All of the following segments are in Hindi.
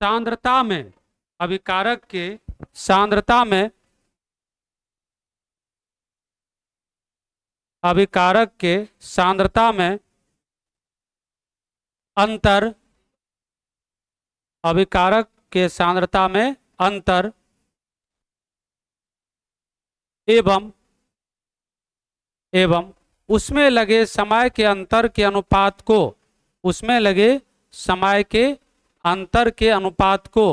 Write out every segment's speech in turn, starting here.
सांद्रता में, अभिकारक के सांद्रता में, अभिकारक के सांद्रता में अंतर, अभिकारक के सांद्रता में अंतर एवं एवं उसमें लगे समय के अंतर के अनुपात को, उसमें लगे समय के अंतर के अनुपात को,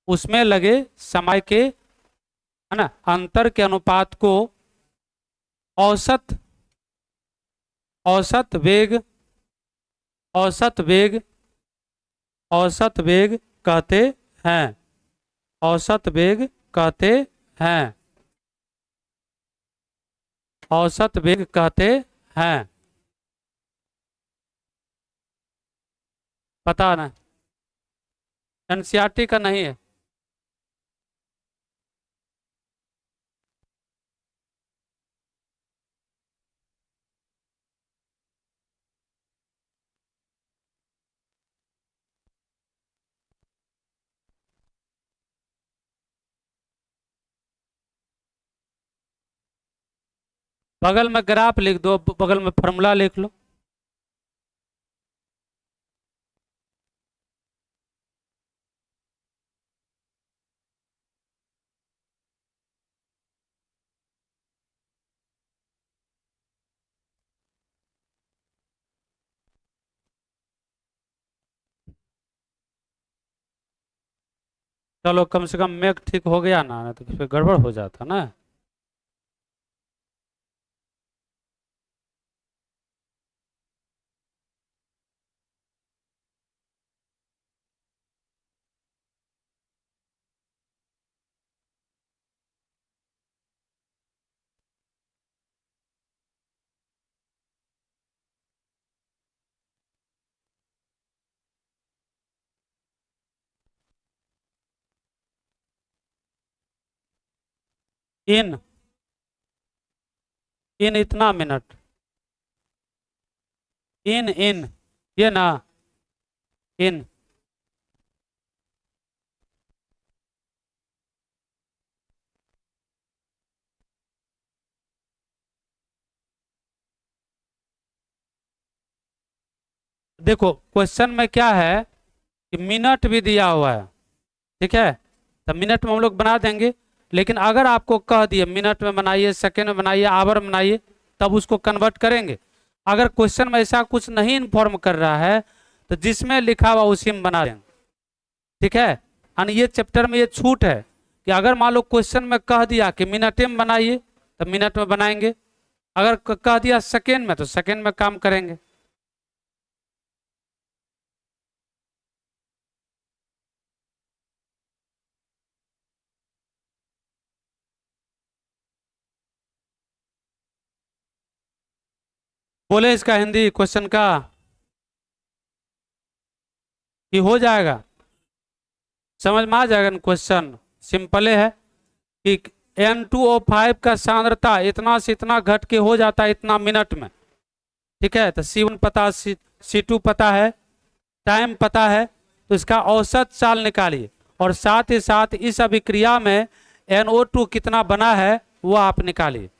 उसमें लगे समय के, है ना, अंतर के अनुपात को औसत, औसत वेग, औसत वेग, औसत वेग कहते हैं, औसत वेग कहते हैं, औसत वेग कहते हैं। पता ना, एनसीईआरटी का नहीं है। बगल में ग्राफ लिख दो, बगल में फॉर्मूला लिख लो। चलो कम से कम मेघ ठीक हो गया ना, नहीं तो फिर गड़बड़ हो जाता ना। इन इन इतना मिनट, इन ये ना, इन देखो क्वेश्चन में क्या है कि मिनट भी दिया हुआ है, ठीक है, तो मिनट में हम लोग बना देंगे। लेकिन अगर आपको कह दिए मिनट में बनाइए, सेकंड में बनाइए, आवर में बनाइए, तब उसको कन्वर्ट करेंगे। अगर क्वेश्चन में ऐसा कुछ नहीं इन्फॉर्म कर रहा है तो जिसमें लिखा हुआ उसी में बना देंगे, ठीक है। यानी ये चैप्टर में ये छूट है कि अगर मान लो क्वेश्चन में कह दिया कि मिनट में बनाइए तो मिनट में बनाएंगे, अगर कह दिया सेकेंड में तो सेकेंड में काम करेंगे। बोले इसका हिंदी क्वेश्चन का कि हो जाएगा, समझ में आ जाएगा ना। क्वेश्चन सिंपल है कि N2O5 का सांद्रता इतना से इतना घट के हो जाता है इतना मिनट में, ठीक है। तो C1 पता, C2 पता है, टाइम पता है, तो इसका औसत चाल निकालिए और साथ ही साथ इस अभिक्रिया में NO2 कितना बना है वो आप निकालिए।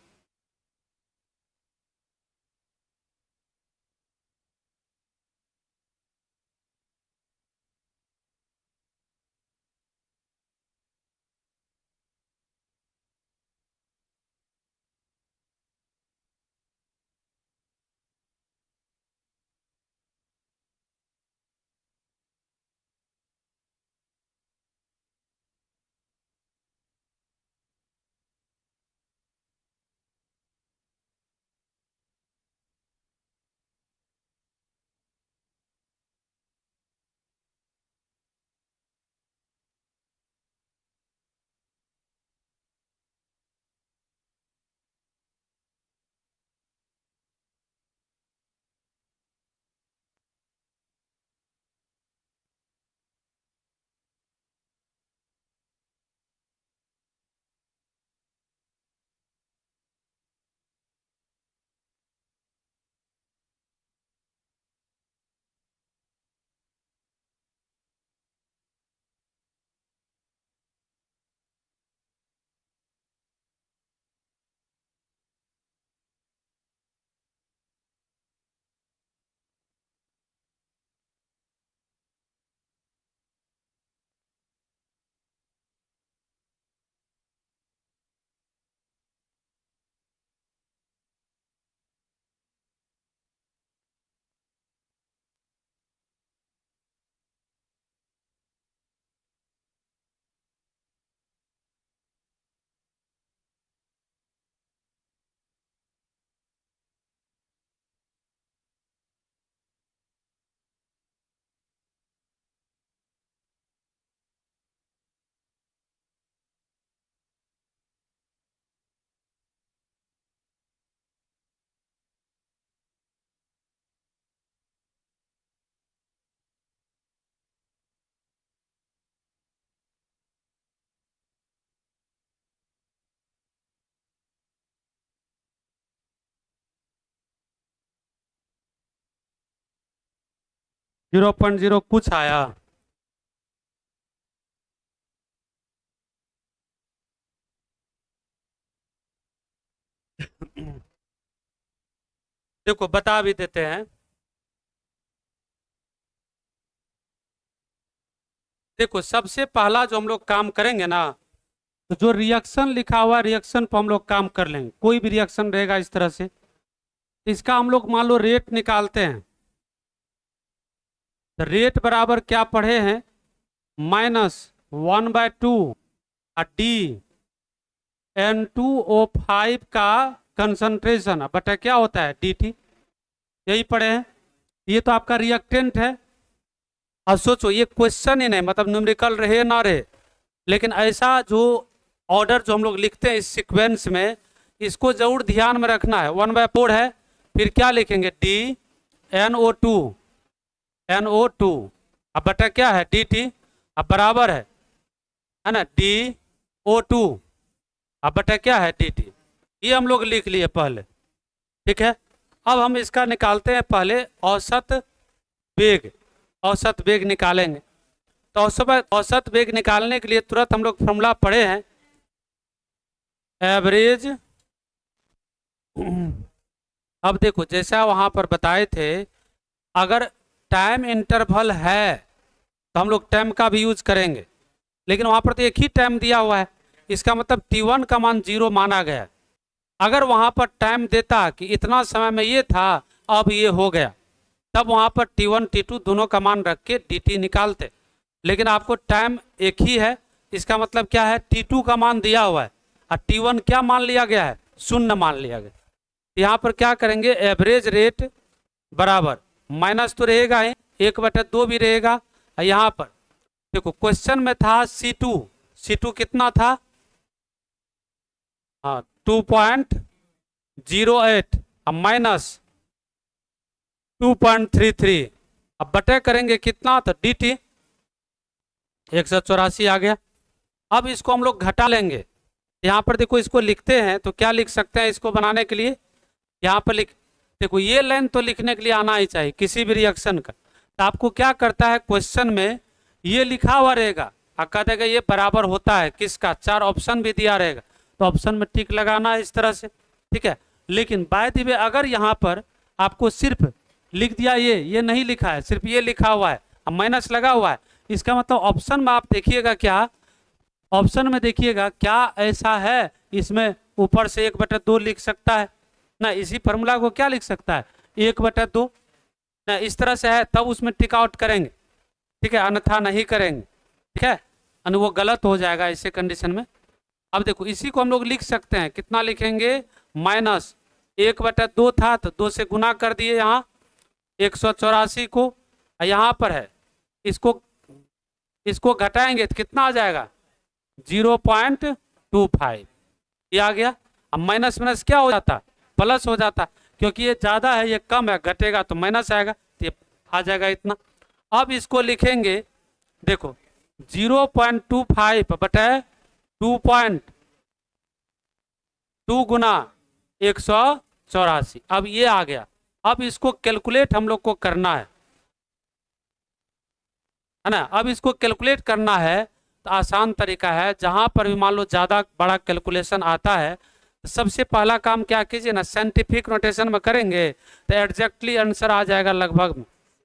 0.0 कुछ आया। देखो बता भी देते हैं। देखो सबसे पहला जो हम लोग काम करेंगे ना, तो जो रिएक्शन लिखा हुआ है रिएक्शन पर हम लोग काम कर लेंगे। कोई भी रिएक्शन रहेगा इस तरह से, इसका हम लोग मान लो रेट निकालते हैं। तो रेट बराबर क्या पढ़े हैं, -1/2 डी N2O5 का कंसंट्रेशन बटा क्या होता है dt, यही पढ़े हैं। ये तो आपका रिएक्टेंट है। अब सोचो ये क्वेश्चन ही नहीं, मतलब न्यूमेरिकल रहे ना रहे, लेकिन ऐसा जो ऑर्डर जो हम लोग लिखते हैं इस सीक्वेंस में, इसको जरूर ध्यान में रखना है। 1/4 है, फिर क्या लिखेंगे NO2 अब बटा क्या है dt, अब बराबर है ना DO2 अब बटा क्या है dt। ये हम लोग लिख लिए पहले, ठीक है। अब हम इसका निकालते हैं पहले औसत वेग। औसत वेग निकालेंगे, तो औसत वेग निकालने के लिए तुरंत हम लोग फॉर्मूला पढ़े हैं, एवरेज। अब देखो जैसा वहां पर बताए थे, अगर टाइम इंटरवल है तो हम लोग टाइम का भी यूज करेंगे, लेकिन वहां पर तो एक ही टाइम दिया हुआ है, इसका मतलब T1 का मान 0 माना गया है। अगर वहां पर टाइम देता कि इतना समय में ये था, अब ये हो गया, तब वहां पर T1 T2 दोनों का मान रख के dt निकालते। लेकिन आपको टाइम एक ही है, इसका मतलब क्या है T2 का मान दिया हुआ है और T1 क्या मान लिया गया है, 0 मान लिया गया। यहाँ पर क्या करेंगे, एवरेज रेट बराबर माइनस तो रहेगा ही, 1/2 भी रहेगा। और यहाँ पर देखो क्वेश्चन में था C2 कितना था, हाँ 2.08 अब माइनस 2.33, अब बटे करेंगे कितना, तो dt 184 आ गया। अब इसको हम लोग घटा लेंगे। यहाँ पर देखो इसको लिखते हैं तो क्या लिख सकते हैं, इसको बनाने के लिए यहाँ पर देखो ये लाइन तो लिखने के लिए आना ही चाहिए किसी भी रिएक्शन का। तो आपको क्या करता है, क्वेश्चन में ये लिखा हुआ रहेगा और कह देगा ये बराबर होता है किसका, 4 ऑप्शन भी दिया रहेगा, तो ऑप्शन में टिक लगाना है इस तरह से, ठीक है। लेकिन बाय द वे अगर यहाँ पर आपको सिर्फ लिख दिया ये नहीं लिखा है, सिर्फ ये लिखा हुआ है और माइनस लगा हुआ है, इसका मतलब ऑप्शन में आप देखिएगा क्या, ऑप्शन में देखिएगा क्या ऐसा है इसमें ऊपर से 1/2 लिख सकता है ना, इसी फॉर्मूला को क्या लिख सकता है 1/2 ना, इस तरह से है, तब उसमें टिक आउट करेंगे, ठीक है, अन्यथा नहीं करेंगे, ठीक है, अन्य वो गलत हो जाएगा ऐसे कंडीशन में। अब देखो इसी को हम लोग लिख सकते हैं, कितना लिखेंगे, -1/2 था तो 2 से गुना कर दिए यहाँ 184 को, यहाँ पर है इसको घटाएंगे तो कितना आ जाएगा 0.25, ये आ गया। अब माइनस माइनस क्या हो जाता, प्लस हो जाता, क्योंकि ये ज्यादा है ये कम है, घटेगा तो माइनस आएगा, तो ये आ जाएगा इतना। अब इसको लिखेंगे, देखो 0.25 बटे 2.2 गुना 184, अब ये आ गया। अब इसको कैलकुलेट हम लोग को करना है ना, अब इसको कैलकुलेट करना है तो आसान तरीका है, जहां पर भी मान लो ज्यादा बड़ा कैलकुलेशन आता है तो सबसे पहला काम क्या कीजिए ना, साइंटिफिक नोटेशन में करेंगे तो एग्जैक्टली आंसर आ जाएगा लगभग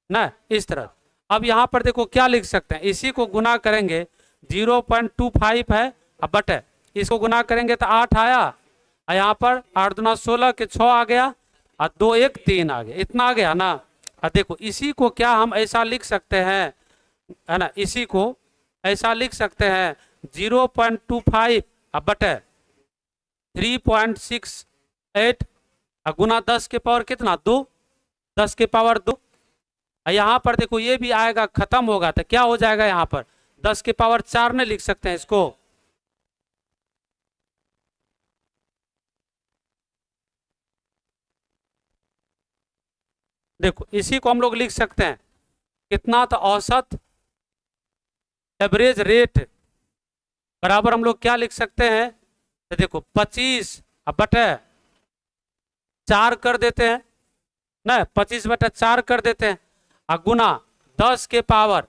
ना, इस तरह। अब यहाँ पर देखो क्या लिख सकते हैं, इसी को गुना करेंगे, 0.25 है, अब बटे इसको गुना करेंगे तो 8 आया, और यहाँ पर 8 दूना 16 के 6 आ गया, और 2 1 3 आ गया, इतना आ गया ना। और देखो इसी को क्या हम ऐसा लिख सकते हैं, है ना, इसी को ऐसा लिख सकते हैं 0.25 अब बटे 3.68 गुना 10 के पावर कितना 2, 10 के पावर 2। यहाँ पर देखो ये भी आएगा, खत्म होगा तो क्या हो जाएगा, यहाँ पर 10 के पावर 4 नहीं लिख सकते हैं इसको, देखो इसी को हम लोग लिख सकते हैं कितना, तो औसत एवरेज रेट बराबर हम लोग क्या लिख सकते हैं, तो देखो 25 अब बटे 4 कर देते हैं ना, 25/4 कर देते हैं, और गुना 10 के पावर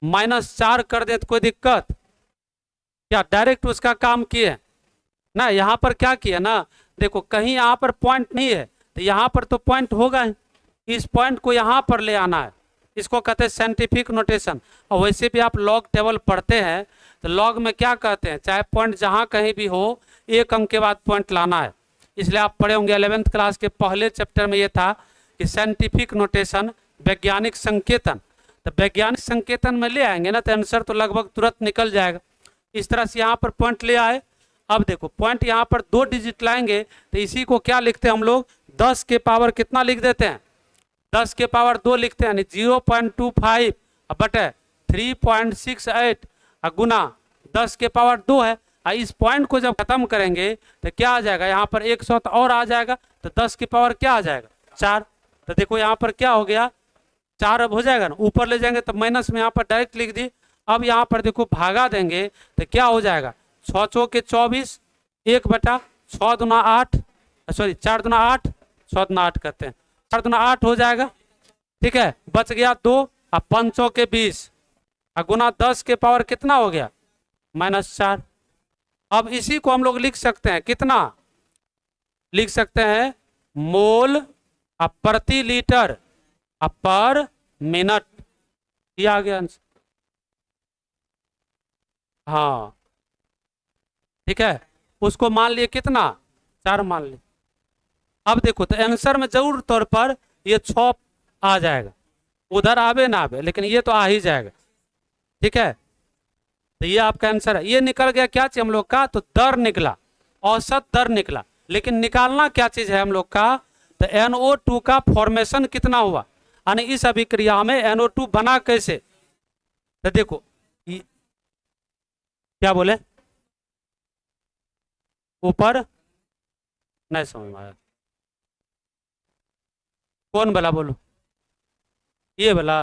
-4 कर दें तो कोई दिक्कत? क्या डायरेक्ट उसका काम किए ना? यहाँ पर क्या किया ना, देखो कहीं यहाँ पर पॉइंट नहीं है तो यहाँ पर तो पॉइंट होगा ही, इस पॉइंट को यहाँ पर ले आना है, इसको कहते हैं साइंटिफिक नोटेशन। और वैसे भी आप लॉग टेबल पढ़ते हैं तो लॉग में क्या कहते हैं, चाहे पॉइंट जहाँ कहीं भी हो एक अंक के बाद पॉइंट लाना है। इसलिए आप पढ़े होंगे 11th क्लास के पहले चैप्टर में ये था कि साइंटिफिक नोटेशन, वैज्ञानिक संकेतन। तो वैज्ञानिक संकेतन में ले आएंगे ना तो आंसर तो लगभग तुरंत निकल जाएगा। इस तरह से यहाँ पर पॉइंट ले आए। अब देखो पॉइंट यहाँ पर 2 डिजिट लाएंगे तो इसी को क्या लिखते हैं हम लोग, 10 के पावर कितना लिख देते हैं, 10 के पावर 2 लिखते हैं, 0.25 बटे 3.68 गुना 10 के पावर 2 है। इस पॉइंट को जब खत्म करेंगे तो क्या आ जाएगा, यहाँ पर 100 तो और आ जाएगा तो 10 की पावर क्या आ जाएगा, 4। तो देखो यहाँ पर क्या हो गया, 4 अब हो जाएगा ना, ऊपर ले जाएंगे तो माइनस में यहाँ पर डायरेक्ट लिख दी। अब यहाँ पर देखो भागा देंगे तो क्या हो जाएगा, 6 चौके 24, 1 बटा 6 दूना 8, सॉरी 4 दूना 8, 6 दूना 8 करते हैं, 4 दूना 8 हो जाएगा। ठीक है, बच गया 2, अब 5 चौके 20 गुना 10 के पावर कितना हो गया, -4। अब इसी को हम लोग लिख सकते हैं कितना, लिख सकते हैं मोल प्रति लीटर पर मिनट, ये आ गया आंसर। हाँ ठीक है, उसको मान लिए कितना, 4 मान लिए। अब देखो तो आंसर में जरूर तौर पर ये 6 आ जाएगा, उधर आवे ना आवे लेकिन ये तो आ ही जाएगा। ठीक है, तो ये आपका आंसर है। ये निकल गया क्या चीज हम लोग का, तो दर निकला, औसत दर निकला। लेकिन निकालना क्या चीज है हम लोग का, तो NO2 का फॉर्मेशन कितना हुआ, यानी इस अभिक्रिया में NO2 बना कैसे। तो देखो क्या बोले, ऊपर नहीं समझ में आया, कौन वाला बोलो, ये वाला।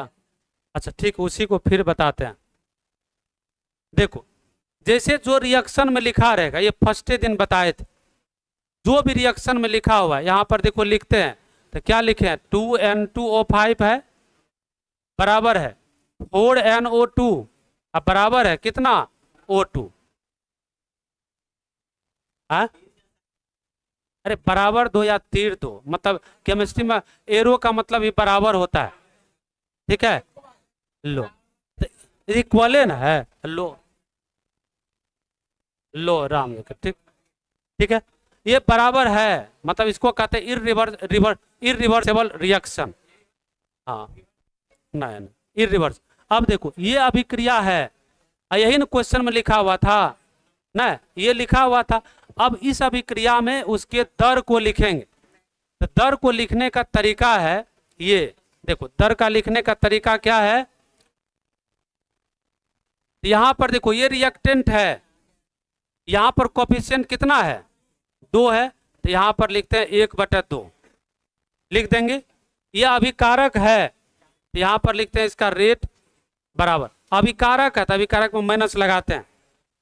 अच्छा ठीक, उसी को फिर बताते हैं। देखो जैसे जो रिएक्शन में लिखा रहेगा, ये फर्स्ट दिन बताए थे, जो भी रिएक्शन में लिखा हुआ है यहाँ पर देखो लिखते हैं तो क्या लिखे हैं, 2N2O5 है बराबर है 4NO2 अब बराबर है कितना, O2। हाँ अरे बराबर दो या तीर दो, मतलब केमिस्ट्री में एरो का मतलब ही बराबर होता है। ठीक है, लो इक्वल है ना, है लो राम, ठीक ठीक है, ये बराबर है, मतलब इसको कहते हैं इररिवर्सिबल रिएक्शन। हाँ नहीं इररिवर्स। अब देखो ये अभिक्रिया है, यही ना क्वेश्चन में लिखा हुआ था ना, ये लिखा हुआ था। अब इस अभिक्रिया में उसके दर को लिखेंगे, तो दर को लिखने का तरीका है ये, देखो दर का लिखने का तरीका क्या है, यहां पर देखो ये रिएक्टेंट है, यहां पर कोफिशिएंट कितना है, 2 है, तो यहां पर लिखते हैं 1/2 लिख देंगे। ये अभिकारक है तो यहां पर लिखते हैं इसका रेट बराबर, अभिकारक है तो अभिकारक में माइनस लगाते हैं।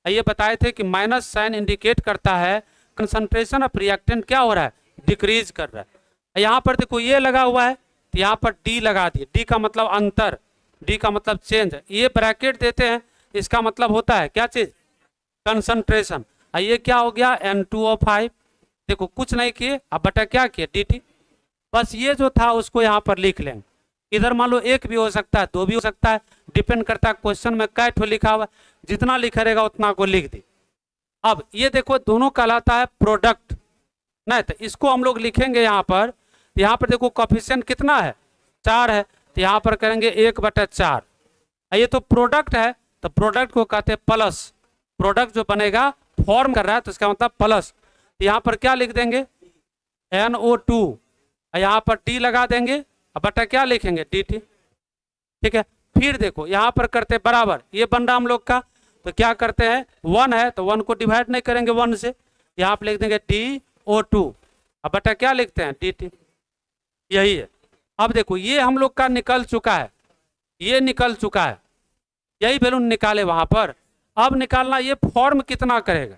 ये बताए थे कि माइनस साइन इंडिकेट करता है कंसंट्रेशन ऑफ रिएक्टेंट क्या हो रहा है, डिक्रीज कर रहा है। यहाँ पर देखो ये लगा हुआ है तो यहाँ पर डी लगा दिए, डी का मतलब अंतर, डी का मतलब चेंज, ये ब्रैकेट देते हैं, इसका मतलब होता है क्या चीज, कंसंट्रेशन। ये क्या हो गया N2O5, देखो कुछ नहीं किए, अब बटा क्या किए dt, बस ये जो था उसको यहाँ पर लिख लेंगे। इधर मान लो 1 भी हो सकता है, 2 भी हो सकता है, डिपेंड करता है क्वेश्चन में कै ठो लिखा हुआ, जितना लिखा रहेगा उतना को लिख दी। अब ये देखो दोनों कहलाता है प्रोडक्ट, नहीं तो इसको हम लोग लिखेंगे यहाँ पर, यहाँ पर देखो कोफिशिएंट कितना है, 4 है, तो यहाँ पर करेंगे 1/4। ये तो प्रोडक्ट है तो प्रोडक्ट को कहते हैं प्लस, प्रोडक्ट जो बनेगा फॉर्म कर रहा है तो इसका मतलब प्लस। यहाँ पर क्या लिख देंगे NO2, यहाँ पर D लगा देंगे, अब बटा क्या लिखेंगे dt। ठीक है, फिर देखो यहाँ पर करते बराबर, ये बन रहा हम लोग का, तो क्या करते हैं 1 है तो 1 को डिवाइड नहीं करेंगे 1 से, यहाँ पर लिख देंगे DO2, अब बटा क्या लिखते हैं dt, यही है। अब देखो ये हम लोग का निकल चुका है, ये निकल चुका है, यही वैल्यू निकाले वहां पर। अब निकालना ये फॉर्म कितना करेगा,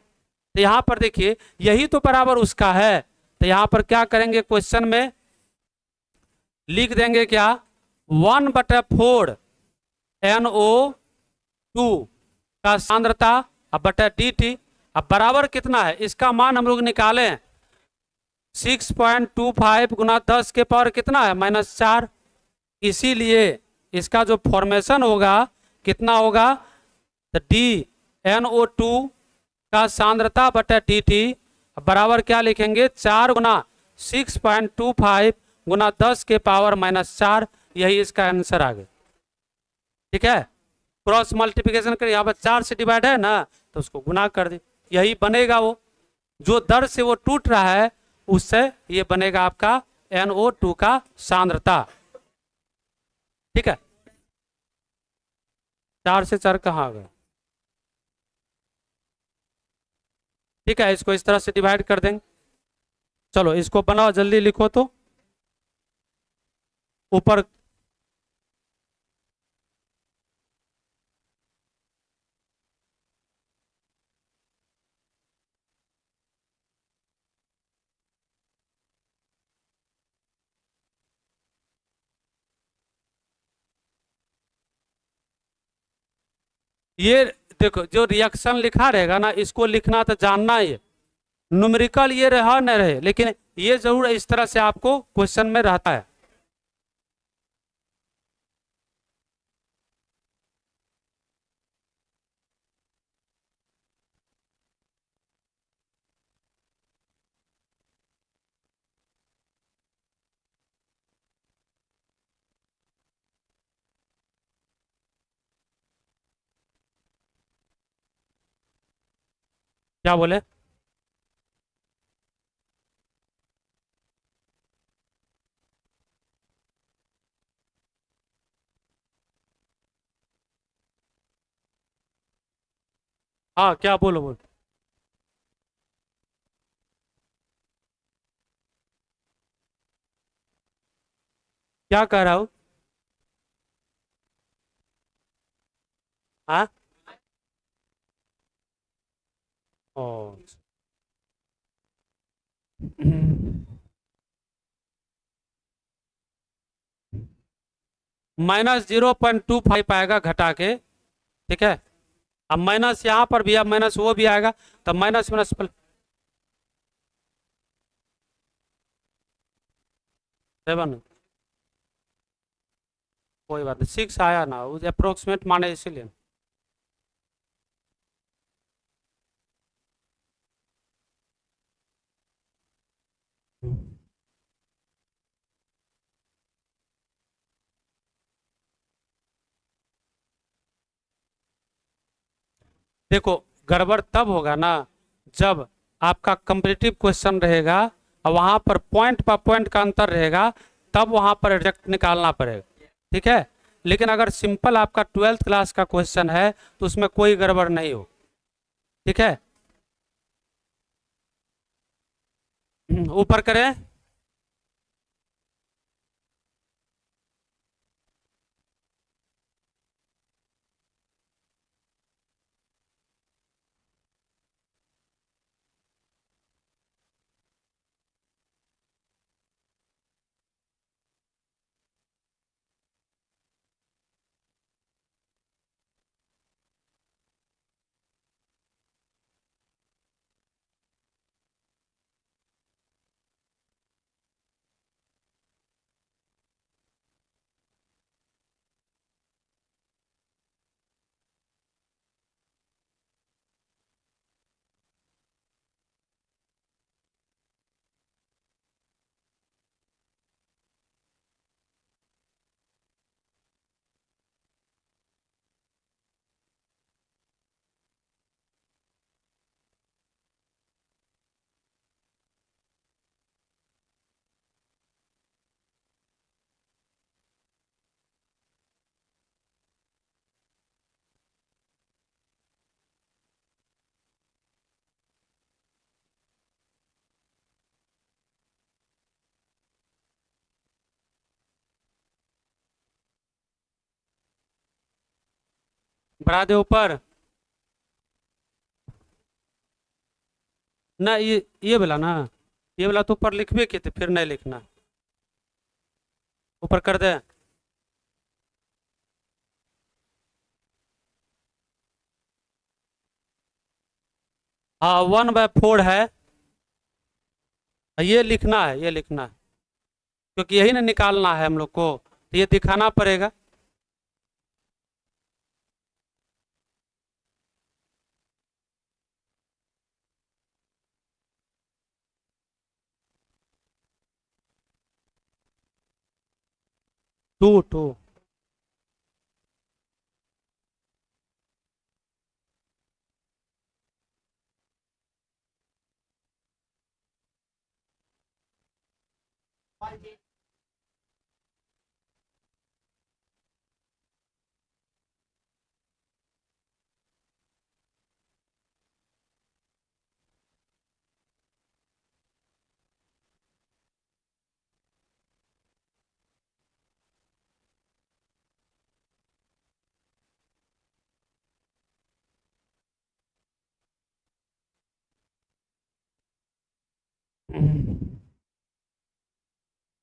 तो यहाँ पर देखिए यही तो बराबर उसका है, तो यहाँ पर क्या करेंगे क्वेश्चन में लिख देंगे क्या 1/4 NO2 का सांद्रता अब बटा dt, अब बराबर कितना है, इसका मान हम लोग निकाले 6.25 गुना 10 के पावर कितना है -4। इसीलिए इसका जो फॉर्मेशन होगा कितना होगा, तो DNO2 का सांद्रता बटा dt बराबर क्या लिखेंगे 4 गुना 6.25 गुना 10 के पावर -4। यही इसका आंसर आ गया। ठीक है, क्रॉस मल्टीप्लिकेशन कर, यहाँ पर 4 से डिवाइड है ना तो उसको गुना कर दे, यही बनेगा। वो जो दर से वो टूट रहा है उससे ये बनेगा आपका NO2 का सांद्रता। ठीक है, 4 से 4 कहाँ आ गया। ठीक है, इसको इस तरह से डिवाइड कर देंगे। चलो इसको बनाओ, जल्दी लिखो तो। ऊपर ये देखो, जो रिएक्शन लिखा रहेगा ना इसको लिखना तो जानना ही है। न्यूमेरिकल ये रहा न रहे, लेकिन ये जरूर इस तरह से आपको क्वेश्चन में रहता है। क्या बोले, हाँ क्या बोलो बोलो। क्या कह रहा हूँ, हाँ ओ -0.25 आएगा घटा के। ठीक है, अब माइनस यहाँ पर भी, अब माइनस वो भी आएगा, तब माइनस माइनस प्लस 7, कोई बात नहीं, 6 आया ना, वो अप्रोक्सीमेट माने इसीलिए। देखो गड़बड़ तब होगा ना जब आपका कंपटीटिव क्वेश्चन रहेगा और वहां पर पॉइंट का अंतर रहेगा, तब वहां पर रिजल्ट निकालना पड़ेगा। ठीक है, लेकिन अगर सिंपल आपका 12th क्लास का क्वेश्चन है तो उसमें कोई गड़बड़ नहीं हो। ठीक है, ऊपर करें। बढ़ा दे ऊपर ना, ये वाला ना, ये वाला तो ऊपर लिखबे किए थे, फिर नहीं लिखना, ऊपर कर दे। हाँ 1/4 है। ये लिखना है, ये लिखना है, क्योंकि यही ना निकालना है हम लोग को, तो ये दिखाना पड़ेगा। Two two.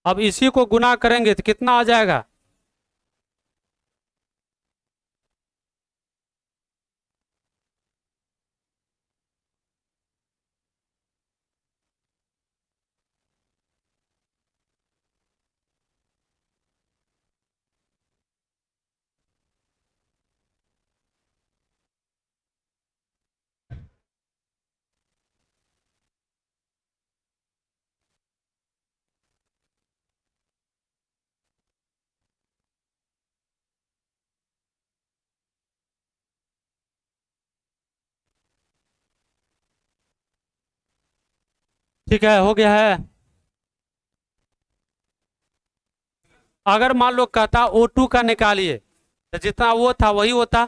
अब इसी को गुना करेंगे तो कितना आ जाएगा? ठीक है, हो गया है। अगर मान लो कहता O2 का निकालिए, तो जितना वो था वही होता।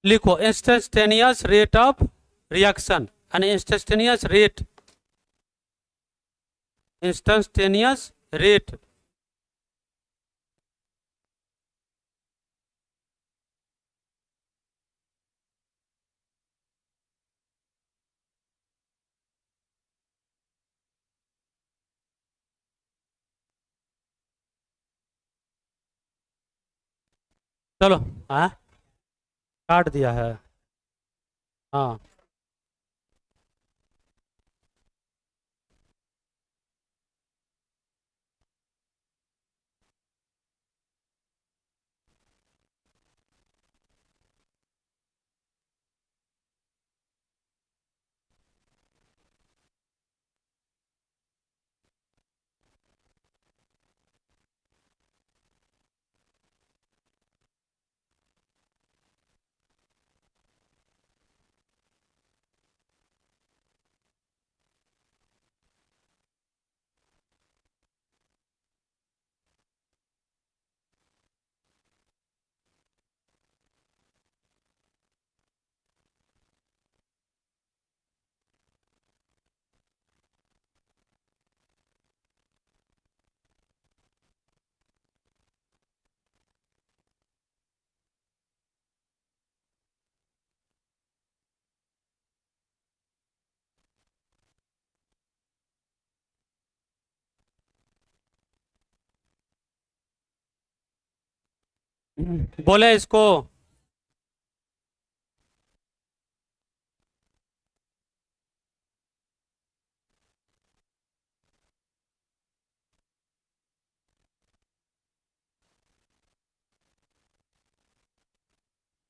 लिखो इंस्टेंटेनियस रेट ऑफ रिएक्शन, यानी इंस्टेंटेनियस रेट, इंस्टेंटेनियस रेट। चलो। हाँ, काट दिया है। हाँ, बोले इसको।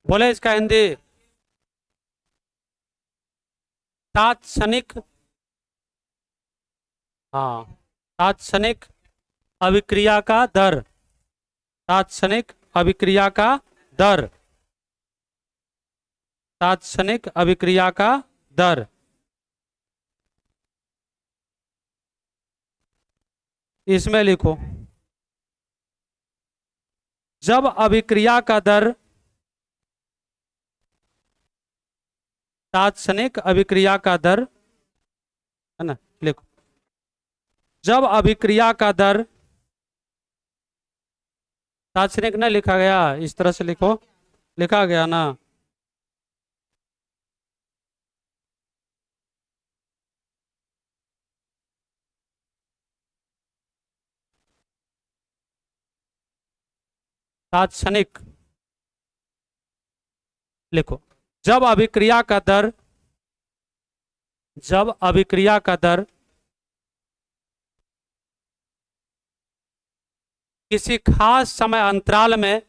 बोले इसका हिंदी। तात्क्षणिक। हाँ, तात्क्षणिक अभिक्रिया का दर। तात्क्षणिक अभिक्रिया का दर। तात्क्षणिक अभिक्रिया का दर। इसमें लिखो, जब अभिक्रिया का दर, तात्क्षणिक अभिक्रिया का दर, है ना, लिखो, जब अभिक्रिया का दर, तात्क्षणिक नहीं लिखा गया, इस तरह से लिखो, लिखा गया ना। तात्क्षणिक लिखो, जब अभिक्रिया का दर, जब अभिक्रिया का दर किसी खास समय अंतराल में,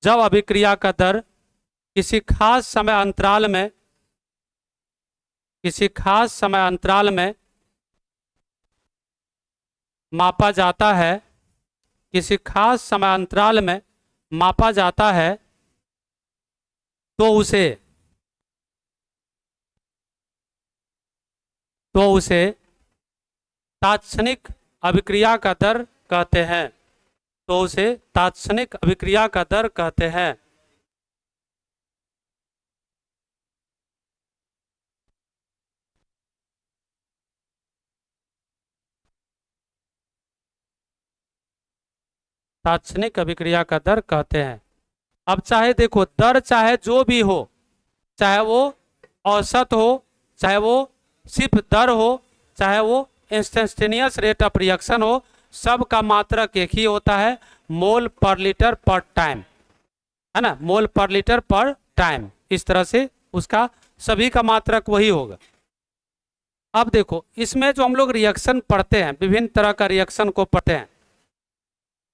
जब अभिक्रिया का दर किसी खास समय अंतराल में, किसी खास समय अंतराल में मापा जाता है, किसी खास समय अंतराल में मापा जाता है, तो उसे, तो उसे तात्क्षणिक अभिक्रिया का दर कहते हैं। तो उसे तात्क्षणिक अभिक्रिया का दर कहते हैं। तात्क्षणिक अभिक्रिया का दर कहते हैं। अब चाहे देखो, दर चाहे जो भी हो, चाहे वो औसत हो, चाहे वो सिर्फ दर हो, चाहे वो इंस्टेंटेनियस रेट ऑफ रिएक्शन हो, सब का मात्रक एक ही होता है, मोल पर लीटर पर टाइम, है ना, मोल पर लीटर पर टाइम। इस तरह से उसका सभी का मात्रक वही होगा। अब देखो, इसमें जो हम लोग रिएक्शन पढ़ते हैं, विभिन्न तरह का रिएक्शन को पढ़ते हैं।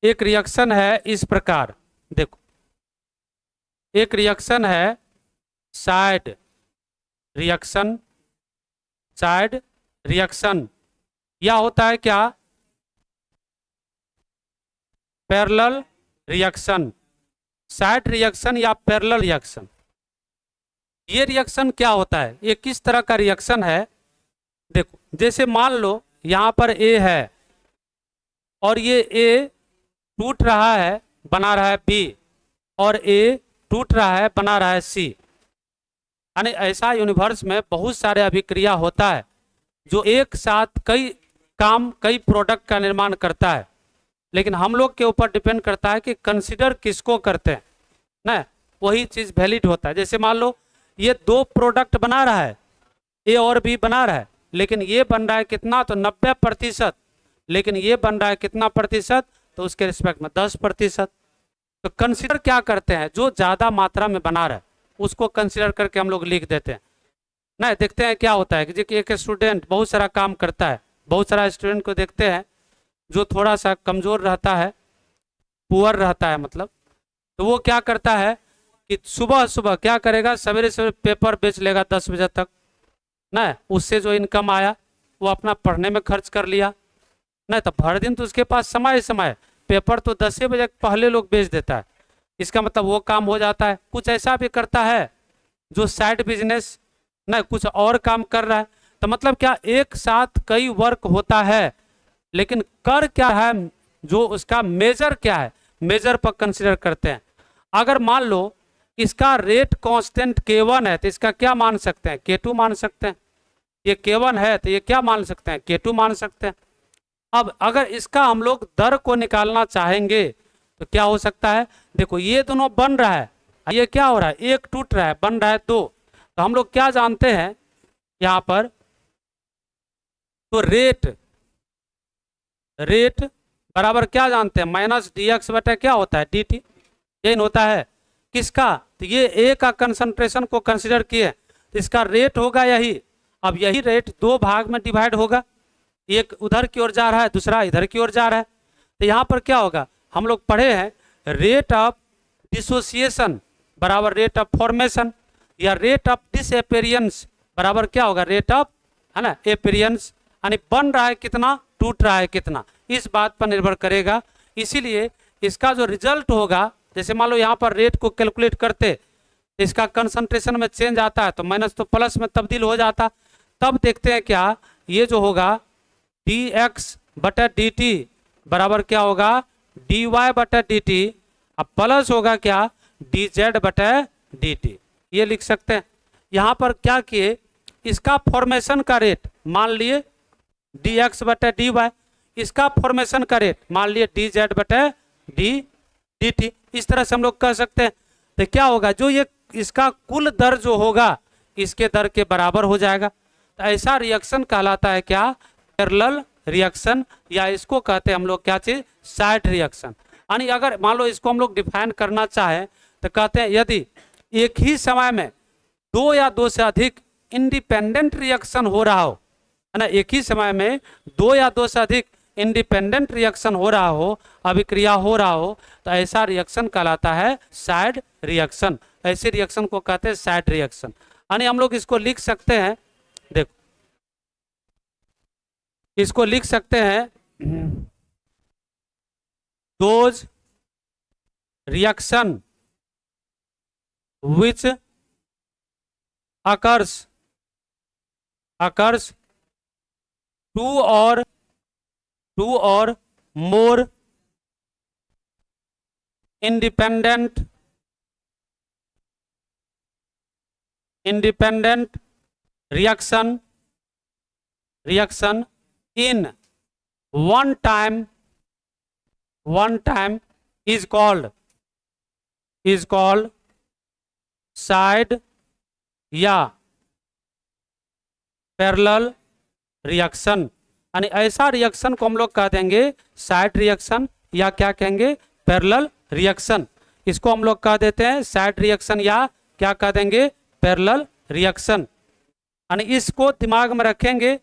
एक रिएक्शन है इस प्रकार, देखो, एक रिएक्शन है साइड रिएक्शन। साइड रिएक्शन या होता है क्या, पैरेलल रिएक्शन। साइड रिएक्शन या पैरेलल रिएक्शन, ये रिएक्शन क्या होता है, ये किस तरह का रिएक्शन है। देखो, जैसे मान लो यहाँ पर ए है और ये ए टूट रहा है, बना रहा है बी, और ए टूट रहा है, बना रहा है सी। यानी ऐसा यूनिवर्स में बहुत सारे अभिक्रिया होता है जो एक साथ कई काम, कई प्रोडक्ट का निर्माण करता है। लेकिन हम लोग के ऊपर डिपेंड करता है कि कंसीडर किसको करते हैं ना, वही चीज वैलिड होता है। जैसे मान लो ये दो प्रोडक्ट बना रहा है, ए और बी बना रहा है, लेकिन ये बन रहा है कितना, तो 90%, लेकिन ये बन रहा है कितना प्रतिशत, तो उसके रिस्पेक्ट में 10%। तो कंसीडर क्या करते हैं, जो ज्यादा मात्रा में बना रहा है उसको कंसीडर करके हम लोग लिख देते हैं ना। देखते हैं क्या होता है कि एक स्टूडेंट बहुत सारा काम करता है, बहुत सारा स्टूडेंट को देखते हैं जो थोड़ा सा कमजोर रहता है, पुअर रहता है मतलब, तो वो क्या करता है कि सुबह सुबह क्या करेगा, सवेरे सवेरे पेपर बेच लेगा 10 बजे तक ना, उससे जो इनकम आया वो अपना पढ़ने में खर्च कर लिया ना। तो भर दिन तो उसके पास समय समय, पेपर तो 10 बजे पहले लोग बेच देता है, इसका मतलब वो काम हो जाता है। कुछ ऐसा भी करता है जो साइड बिजनेस ना, कुछ और काम कर रहा है। तो मतलब क्या, एक साथ कई वर्क होता है, लेकिन कर क्या है, जो उसका मेजर क्या है, मेजर पर कंसिडर करते हैं। अगर मान लो इसका रेट कांस्टेंट K1 है, तो इसका क्या मान सकते हैं, K2 मान सकते हैं। ये K1 है तो ये क्या मान सकते हैं, K2 मान सकते हैं। अब अगर इसका हम लोग दर को निकालना चाहेंगे तो क्या हो सकता है, देखो ये दोनों बन रहा है, ये क्या हो रहा है, एक टूट रहा है, बन रहा है दो। तो हम लोग क्या जानते हैं यहाँ पर, तो रेट, रेट बराबर क्या जानते हैं, माइनस dx बटा क्या होता है, dt। चेंज होता है किसका, तो ये ए का कंसंट्रेशन को कंसिडर किए तो इसका रेट होगा यही। अब यही रेट दो भाग में डिवाइड होगा, एक उधर की ओर जा रहा है, दूसरा इधर की ओर जा रहा है। तो यहाँ पर क्या होगा, हम लोग पढ़े हैं रेट ऑफ डिसोसिएशन बराबर रेट ऑफ फॉर्मेशन, या रेट ऑफ डिसएपेरियंस बराबर क्या होगा, रेट ऑफ, है ना, एपेरियंस। यानी बन रहा है कितना, टूट रहा है कितना, इस बात पर निर्भर करेगा। इसीलिए इसका जो रिजल्ट होगा, जैसे मान लो यहाँ पर रेट को कैलकुलेट करते, इसका कंसंट्रेशन में चेंज आता है तो माइनस तो प्लस में तब्दील हो जाता। तब देखते हैं क्या, ये जो होगा dx बटा dt बराबर क्या होगा, dy बटा dt, अब प्लस होगा क्या, dz बटा dt, ये लिख सकते हैं। यहाँ पर क्या किए, इसका फॉर्मेशन का रेट मान लिए dx बटा dy, इसका फॉर्मेशन का रेट मान लिए dz बटा dt। इस तरह से हम लोग कह सकते हैं। तो क्या होगा, जो ये इसका कुल दर जो होगा इसके दर के बराबर हो जाएगा। तो ऐसा रिएक्शन कहलाता है क्या, पैरेलल रिएक्शन, या इसको कहते हैं हम लोग क्या चीज, साइड रिएक्शन। यानी अगर मान लो इसको हम लोग डिफाइन करना चाहें तो कहते हैं यदि एक ही समय में दो या दो से अधिक इंडिपेंडेंट रिएक्शन हो रहा हो, है ना, एक ही समय में दो या दो से अधिक इंडिपेंडेंट रिएक्शन हो रहा हो, अभिक्रिया हो रहा हो, तो ऐसा रिएक्शन कहलाता है साइड रिएक्शन। ऐसे रिएक्शन को कहते हैं साइड रिएक्शन। यानी हम लोग इसको लिख सकते हैं, देखो इसको लिख सकते हैं, those reaction which occurs two or more independent reaction in one time is called side या पैरेलल रिएक्शन। यानी ऐसा रिएक्शन को हम लोग कह देंगे साइड रिएक्शन, या क्या कहेंगे, पैरेलल रिएक्शन। इसको हम लोग कह देते हैं साइड रिएक्शन, या क्या कह देंगे, पैरेलल रिएक्शन। यानी इसको दिमाग में रखेंगे,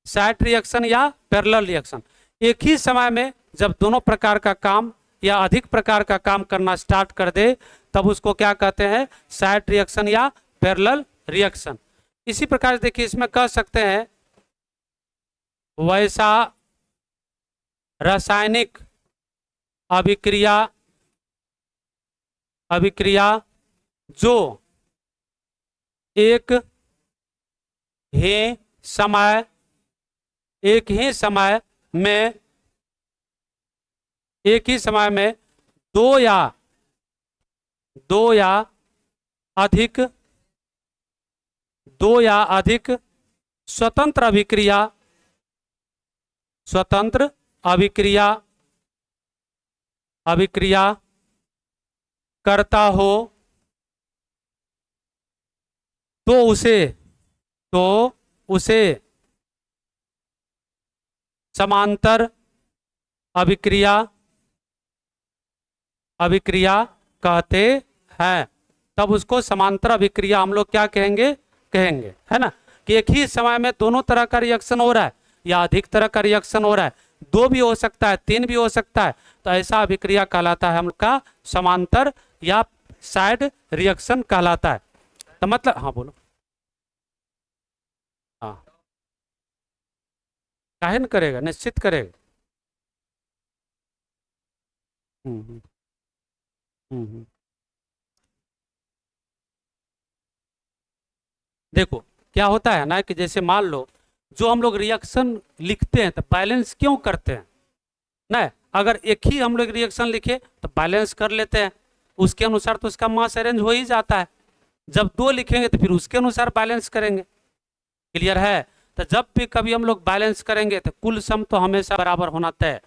साइड रिएक्शन या पैरेलल रिएक्शन। एक ही समय में जब दोनों प्रकार का काम या अधिक प्रकार का काम करना स्टार्ट कर दे तब उसको क्या कहते हैं, साइड रिएक्शन या पैरेलल रिएक्शन। इसी प्रकार देखिए इसमें कह सकते हैं वैसा रासायनिक अभिक्रिया जो एक ही समय में दो या अधिक स्वतंत्र अभिक्रिया करता हो तो उसे समांतर अभिक्रिया कहते हैं। तब उसको समांतर अभिक्रिया हम लोग क्या कहेंगे, है ना, कि एक ही समय में दोनों तरह का रिएक्शन हो रहा है या अधिक तरह का रिएक्शन हो रहा है, दो भी हो सकता है, तीन भी हो सकता है, तो ऐसा अभिक्रिया कहलाता है हम लोग का समांतर या साइड रिएक्शन कहलाता है। तो मतलब, हाँ बोलो, हाँ काहे न करेगा, निश्चित करेगा। देखो क्या होता है ना कि जैसे मान लो जो हम लोग रिएक्शन लिखते हैं तो बैलेंस क्यों करते हैं ना, अगर एक ही हम लोग रिएक्शन लिखे तो बैलेंस कर लेते हैं, उसके अनुसार तो उसका मास अरेंज हो ही जाता है। जब दो लिखेंगे तो फिर उसके अनुसार बैलेंस करेंगे। क्लियर है? तो जब भी कभी हम लोग बैलेंस करेंगे तो कुल सम तो हमेशा बराबर होना तय।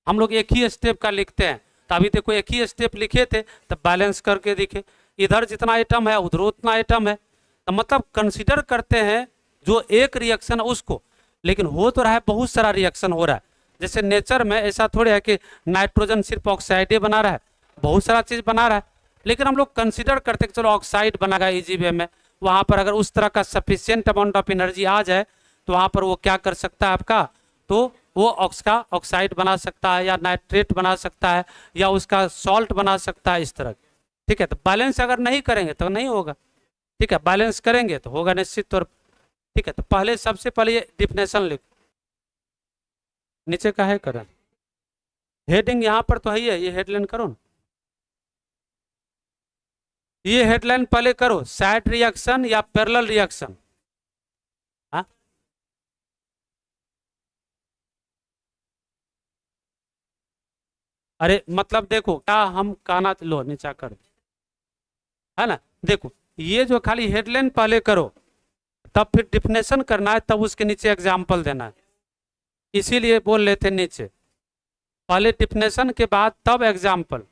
हम लोग एक ही स्टेप का लिखते हैं, तो अभी देखो एक ही स्टेप लिखे थे तो बैलेंस करके दिखे, इधर जितना आइटम है उधर उतना आइटम है, तो मतलब कंसिडर करते हैं जो एक रिएक्शन उसको, लेकिन हो तो रहा है बहुत सारा रिएक्शन हो रहा है। जैसे नेचर में ऐसा थोड़े है कि नाइट्रोजन सिर्फ ऑक्साइड बना रहा है, बहुत सारा चीज बना रहा है, लेकिन हम लोग कंसिडर करते हैं कि चलो ऑक्साइड बनेगा इजी वे में, वहां पर अगर उस तरह का सफिशियंट अमाउंट ऑफ एनर्जी आ जाए तो वहां पर वो क्या कर सकता है आपका, तो वो ऑक्साइड बना सकता है या नाइट्रेट बना सकता है या उसका सॉल्ट बना सकता है इस तरह। ठीक है, तो बैलेंस अगर नहीं करेंगे तो नहीं होगा। ठीक है, बैलेंस करेंगे तो होगा निश्चित तौर। ठीक है, तो पहले सबसे पहले ये डिफिनेशन लिखो, नीचे का है करें हेडिंग, यहाँ पर तो है ही है, ये हेडलाइन करो ना, ये हेडलाइन पहले करो, साइड रिएक्शन या पैरेलल रिएक्शन। हाँ, अरे मतलब देखो क्या हम कहना, लो नीचा कर, है ना, देखो ये जो खाली हेडलाइन पहले करो, तब फिर डिफिनेशन करना है, तब उसके नीचे एग्जाम्पल देना है, इसीलिए बोल लेते नीचे, पहले डिफिनेशन के बाद तब एग्जाम्पल।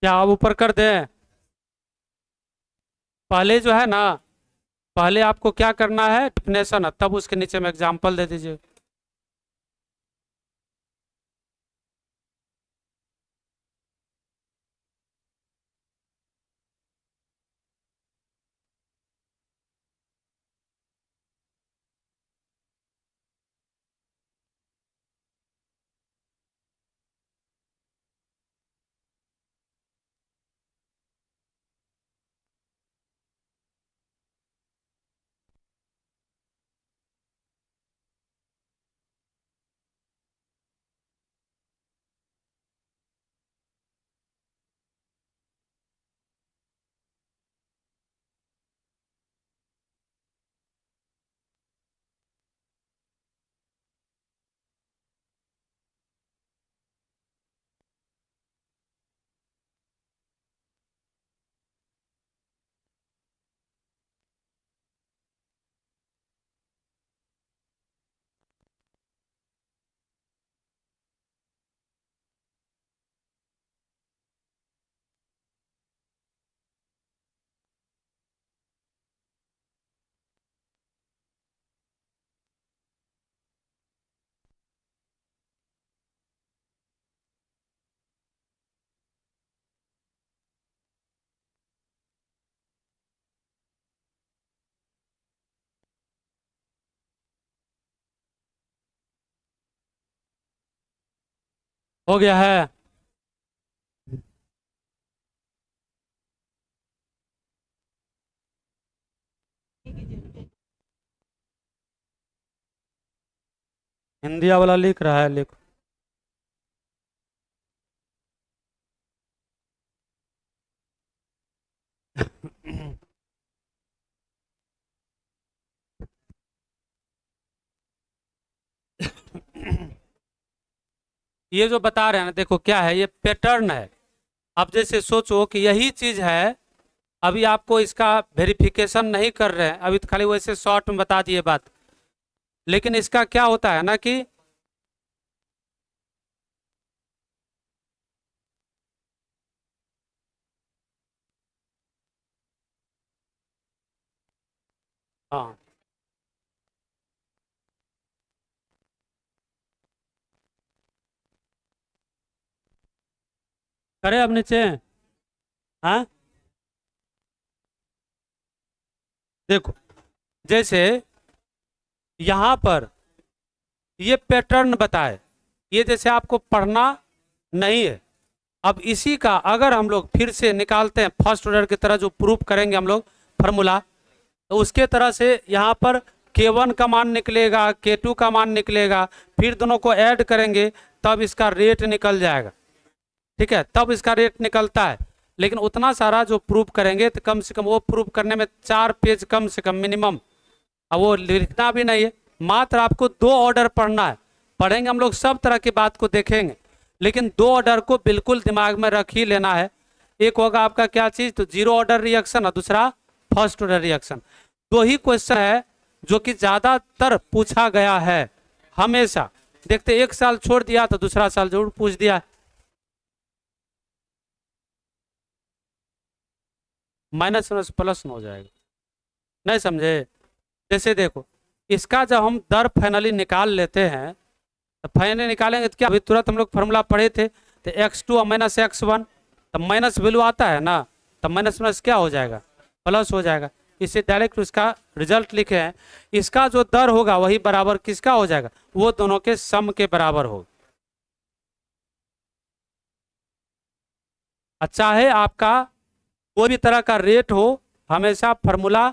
क्या आप ऊपर कर दें, पहले जो है ना, पहले आपको क्या करना है डिफिनेशन, तब उसके नीचे में एग्जाम्पल दे दीजिए। हो गया है, हिंदी वाला लिख रहा है, लिख। ये जो बता रहे हैं ना, देखो क्या है, ये पैटर्न है। अब जैसे सोचो कि यही चीज है, अभी आपको इसका वेरिफिकेशन नहीं कर रहे हैं, अभी तो खाली वैसे शॉर्ट में बता दिए बात, लेकिन इसका क्या होता है ना कि, हाँ करे अब नीचे, हाँ देखो, जैसे यहां पर ये पैटर्न बताए, ये जैसे आपको पढ़ना नहीं है, अब इसी का अगर हम लोग फिर से निकालते हैं फर्स्ट ऑर्डर की तरह, जो प्रूफ करेंगे हम लोग फॉर्मूला, तो उसके तरह से यहाँ पर K1 का मान निकलेगा, K2 का मान निकलेगा, फिर दोनों को ऐड करेंगे तब इसका रेट निकल जाएगा। ठीक है, तब इसका रेट निकलता है, लेकिन उतना सारा जो प्रूफ करेंगे तो कम से कम वो प्रूफ करने में 4 पेज कम से कम मिनिमम अब वो लिखना भी नहीं है, मात्र आपको 2 ऑर्डर पढ़ना है। पढ़ेंगे हम लोग सब तरह की बात को देखेंगे, लेकिन 2 ऑर्डर को बिल्कुल दिमाग में रख ही लेना है। एक होगा आपका क्या चीज, तो 0 ऑर्डर रिएक्शन और दूसरा फर्स्ट ऑर्डर रिएक्शन। 2 ही क्वेश्चन है जो कि ज्यादातर पूछा गया है हमेशा। देखते एक साल छोड़ दिया तो दूसरा साल जरूर पूछ दिया। माइनस माइनस प्लस में हो जाएगा, नहीं समझे? जैसे देखो, इसका जब हम दर फाइनली निकाल लेते हैं, तो फाइनली निकालेंगे तो क्या, अभी तुरंत हम लोग फॉर्मूला पढ़े थे, तो x2 और माइनस x1, तब माइनस वैल्यू आता है ना, तब माइनस माइनस क्या हो जाएगा, प्लस हो जाएगा। इसे डायरेक्ट उसका रिजल्ट लिखे हैं। इसका जो दर होगा वही बराबर किसका हो जाएगा, वो दोनों के सम के बराबर होगा। चाहे आपका कोई भी तरह का रेट हो, हमेशा फॉर्मूला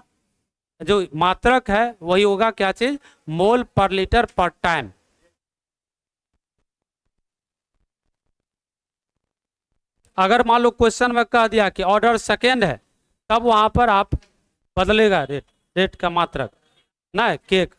जो मात्रक है वही होगा, क्या चीज, मोल पर लीटर पर टाइम। अगर मान लो क्वेश्चन में कह दिया कि ऑर्डर सेकेंड है, तब वहां पर आप बदलेगा रेट, रेट का मात्रक ना केक।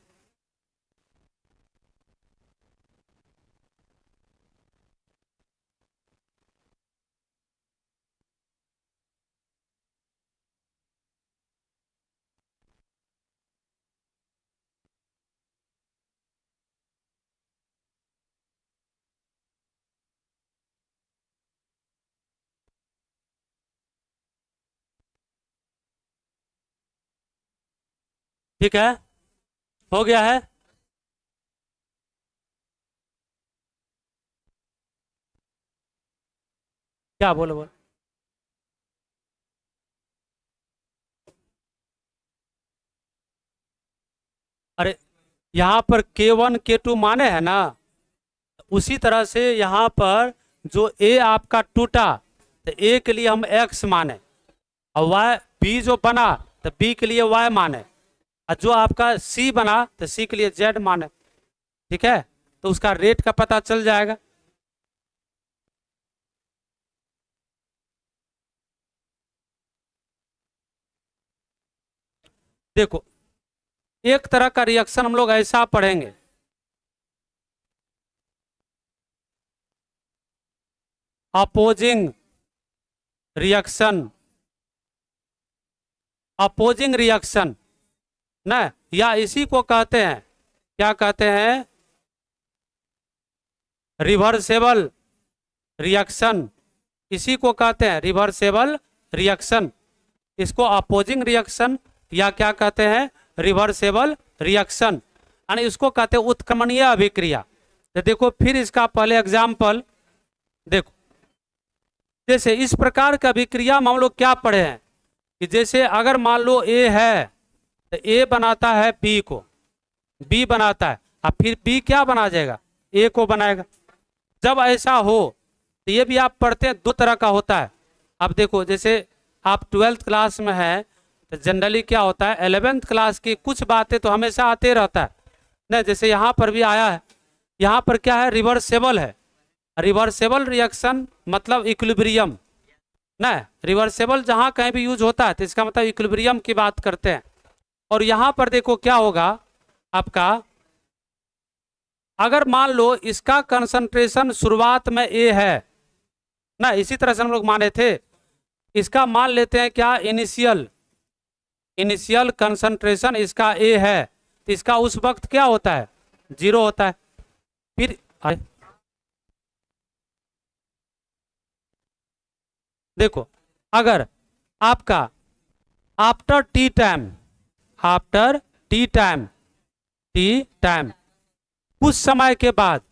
ठीक है, हो गया है। क्या बोलो बोलो। अरे यहाँ पर K1 K2 माने है ना, उसी तरह से यहाँ पर जो A आपका टूटा, तो A के लिए हम X माने, और Y B जो बना तो B के लिए Y माने, और जो आपका C बना तो C के लिए Z माने। ठीक है, तो उसका रेट का पता चल जाएगा। देखो, एक तरह का रिएक्शन हम लोग ऐसा पढ़ेंगे, अपोजिंग रिएक्शन, अपोजिंग रिएक्शन ना, या इसी को कहते हैं, क्या कहते हैं, रिवर्सेबल रिएक्शन। इसी को कहते हैं रिवर्सेबल रिएक्शन। इसको अपोजिंग रिएक्शन या क्या कहते हैं, रिवर्सेबल रिएक्शन, यानी इसको कहते हैं उत्क्रमणीय अभिक्रिया। तो देखो फिर इसका पहले एग्जाम्पल देखो, जैसे इस प्रकार का अभिक्रिया में हम लोग क्या पढ़े हैं कि जैसे अगर मान लो A है, तो A बनाता है B को, B बनाता है, अब फिर B क्या बना जाएगा, A को बनाएगा। जब ऐसा हो तो ये भी आप पढ़ते हैं, 2 तरह का होता है। अब देखो, जैसे आप 12th क्लास में हैं, तो जनरली क्या होता है, 11th क्लास की कुछ बातें तो हमेशा आते रहता है ना, जैसे यहाँ पर भी आया है। यहाँ पर क्या है, रिवर्सेबल है। रिवर्सेबल रिएक्शन मतलब इक्विलिब्रियम ना, रिवर्सेबल जहाँ कहीं भी यूज होता है तो इसका मतलब इक्विलिब्रियम की बात करते हैं। और यहाँ पर देखो क्या होगा आपका, अगर मान लो इसका कंसंट्रेशन शुरुआत में A है ना, इसी तरह से हम लोग माने थे, इसका मान लेते हैं क्या, इनिशियल, इनिशियल कंसंट्रेशन इसका A है, तो इसका उस वक्त क्या होता है, 0 होता है। फिर देखो, अगर आपका after T time, after T time, T time कुछ समय के बाद